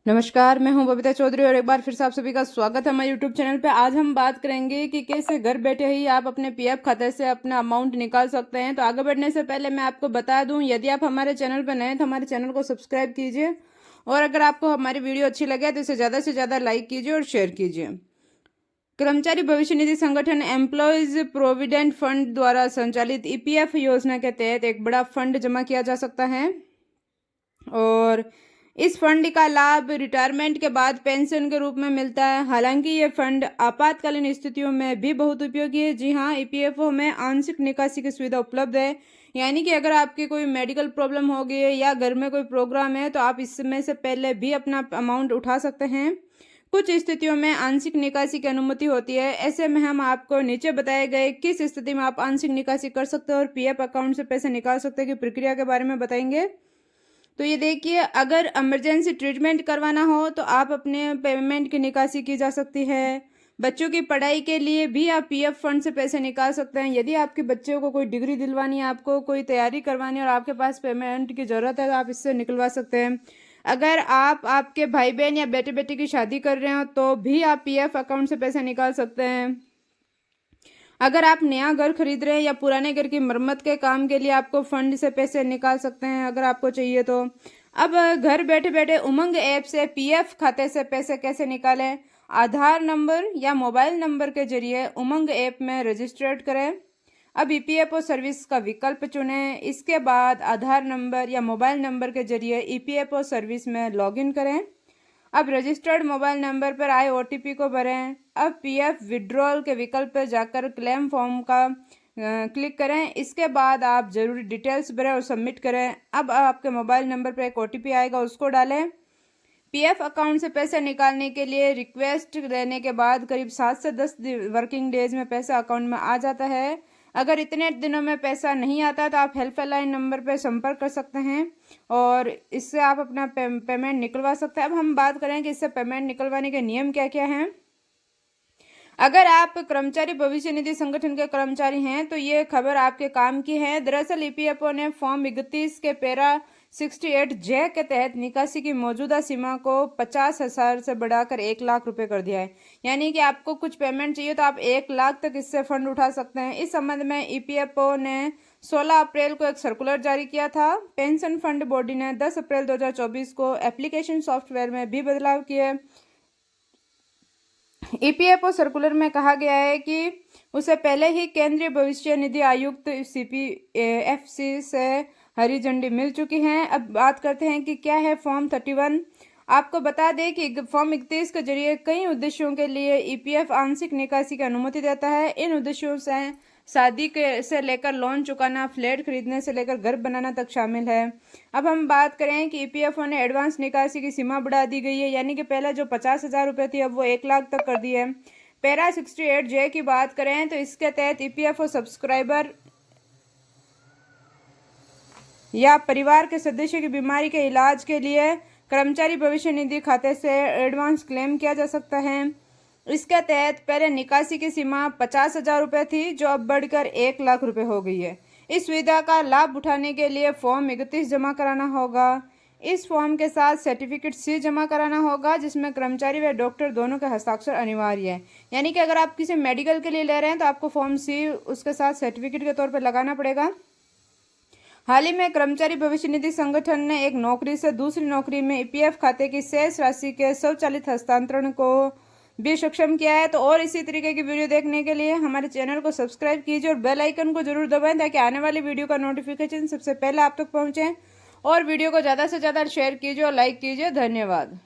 नमस्कार, मैं हूं बबीता चौधरी और एक बार फिर से आप सभी का स्वागत है हमारे यूट्यूब चैनल पे। आज हम बात करेंगे कि कैसे घर बैठे ही आप अपने पीएफ खाते से अपना अमाउंट निकाल सकते हैं। तो आगे बढ़ने से पहले मैं आपको बता दूं, यदि आप हमारे चैनल पर नए हैं तो हमारे चैनल को सब्सक्राइब कीजिए और अगर आपको हमारी वीडियो अच्छी लगे तो इसे ज़्यादा से ज़्यादा लाइक कीजिए और शेयर कीजिए। कर्मचारी भविष्य निधि संगठन एम्प्लॉयज प्रोविडेंट फंड द्वारा संचालित ईपीएफ योजना के तहत एक बड़ा फंड जमा किया जा सकता है और इस फंड का लाभ रिटायरमेंट के बाद पेंशन के रूप में मिलता है। हालांकि ये फंड आपातकालीन स्थितियों में भी बहुत उपयोगी है। जी हाँ, ईपीएफओ में आंशिक निकासी की सुविधा उपलब्ध है, यानी कि अगर आपकी कोई मेडिकल प्रॉब्लम हो गई है या घर में कोई प्रोग्राम है तो आप इसमें से पहले भी अपना अमाउंट उठा सकते हैं। कुछ स्थितियों में आंशिक निकासी की अनुमति होती है। ऐसे में हम आपको नीचे बताए गए किस स्थिति में आप आंशिक निकासी कर सकते हो और पीएफ अकाउंट से पैसे निकाल सकते हैं की प्रक्रिया के बारे में बताएंगे। तो ये देखिए, अगर इमरजेंसी ट्रीटमेंट करवाना हो तो आप अपने पेमेंट की निकासी की जा सकती है। बच्चों की पढ़ाई के लिए भी आप पीएफ फंड से पैसे निकाल सकते हैं। यदि आपके बच्चों को कोई डिग्री दिलवानी है, आपको कोई तैयारी करवानी है और आपके पास पेमेंट की ज़रूरत है तो आप इससे निकलवा सकते हैं। अगर आप आपके भाई बहन या बेटे बेटी की शादी कर रहे हो तो भी आप पीएफ अकाउंट से पैसे निकाल सकते हैं। अगर आप नया घर खरीद रहे हैं या पुराने घर की मरम्मत के काम के लिए आपको फंड से पैसे निकाल सकते हैं अगर आपको चाहिए तो। अब घर बैठे बैठे उमंग ऐप से पीएफ खाते से पैसे कैसे निकालें। आधार नंबर या मोबाइल नंबर के जरिए उमंग ऐप में रजिस्टर्ड करें। अब ईपीएफओ सर्विस का विकल्प चुनें। इसके बाद आधार नंबर या मोबाइल नंबर के जरिए ईपीएफओ सर्विस में लॉगिन करें। अब रजिस्टर्ड मोबाइल नंबर पर आए ओटीपी को भरें। अब पीएफ विड्रॉल के विकल्प पर जाकर क्लेम फॉर्म का क्लिक करें। इसके बाद आप जरूरी डिटेल्स भरें और सबमिट करें। अब आपके मोबाइल नंबर पर एक ओटीपी आएगा, उसको डालें। पीएफ अकाउंट से पैसे निकालने के लिए रिक्वेस्ट देने के बाद करीब 7 से 10 वर्किंग डेज में पैसा अकाउंट में आ जाता है। अगर इतने दिनों में पैसा नहीं आता तो आप हेल्पलाइन नंबर पर संपर्क कर सकते हैं और इससे आप अपना पेमेंट निकलवा सकते हैं। अब हम बात करें कि इससे पेमेंट निकलवाने के नियम क्या क्या हैं। अगर आप कर्मचारी भविष्य निधि संगठन के कर्मचारी हैं तो ये खबर आपके काम की है। दरअसल ईपीएफओ ने फॉर्म 31 के पैरा 68J के तहत निकासी की मौजूदा सीमा को 50,000 से बढ़ाकर 1 लाख रुपए कर दिया है। यानी कि आपको कुछ पेमेंट चाहिए तो आप 1 लाख तक इससे फंड उठा सकते हैं। इस संबंध में ईपीएफओ ने 16 अप्रैल को एक सर्कुलर जारी किया था। पेंशन फंड बॉडी ने 10 अप्रैल 2024 को एप्लीकेशन सॉफ्टवेयर में भी बदलाव किए। ईपीएफओ सर्कुलर में कहा गया है कि उसे पहले ही केंद्रीय भविष्य निधि आयुक्त सीपीएफसी से हरी झंडी मिल चुकी है। अब बात करते हैं कि क्या है फॉर्म 31। आपको बता दें कि फॉर्म 31 के जरिए कई उद्देश्यों के लिए ईपीएफ आंशिक निकासी की अनुमति देता है। इन उद्देश्यों से शादी के से लेकर लोन चुकाना, फ्लैट खरीदने से लेकर घर बनाना तक शामिल है। अब हम बात करें कि ईपीएफओ ने एडवांस निकासी की सीमा बढ़ा दी गई है, यानी कि पहले जो 50,000 रुपये थी अब वो 1 लाख तक कर दी है। पैरा 68J की बात करें तो इसके तहत ईपीएफओ सब्सक्राइबर या परिवार के सदस्य की बीमारी के इलाज के लिए कर्मचारी भविष्य निधि खाते से एडवांस क्लेम किया जा सकता है। इसके तहत पहले निकासी की सीमा 50,000 रुपये थी जो अब बढ़कर 1 लाख रुपए हो गई है। इस सुविधा का लाभ उठाने के लिए फॉर्म 31 जमा कराना होगा। इस फॉर्म के साथ सर्टिफिकेट सी जमा कराना होगा जिसमें कर्मचारी व डॉक्टर दोनों के हस्ताक्षर अनिवार्य है। यानी कि अगर आप किसी मेडिकल के लिए ले रहे हैं तो आपको फॉर्म सी उसके साथ सर्टिफिकेट के तौर पर लगाना पड़ेगा। हाल ही में कर्मचारी भविष्य निधि संगठन ने एक नौकरी से दूसरी नौकरी में ईपीएफ खाते की शेष राशि के स्वचालित हस्तांतरण को भी सक्षम किया है। तो और इसी तरीके की वीडियो देखने के लिए हमारे चैनल को सब्सक्राइब कीजिए और बेल आइकन को जरूर दबाएं ताकि आने वाली वीडियो का नोटिफिकेशन सबसे पहले आप तक पहुंचे। और वीडियो को ज़्यादा से ज़्यादा शेयर कीजिए और लाइक कीजिए। धन्यवाद।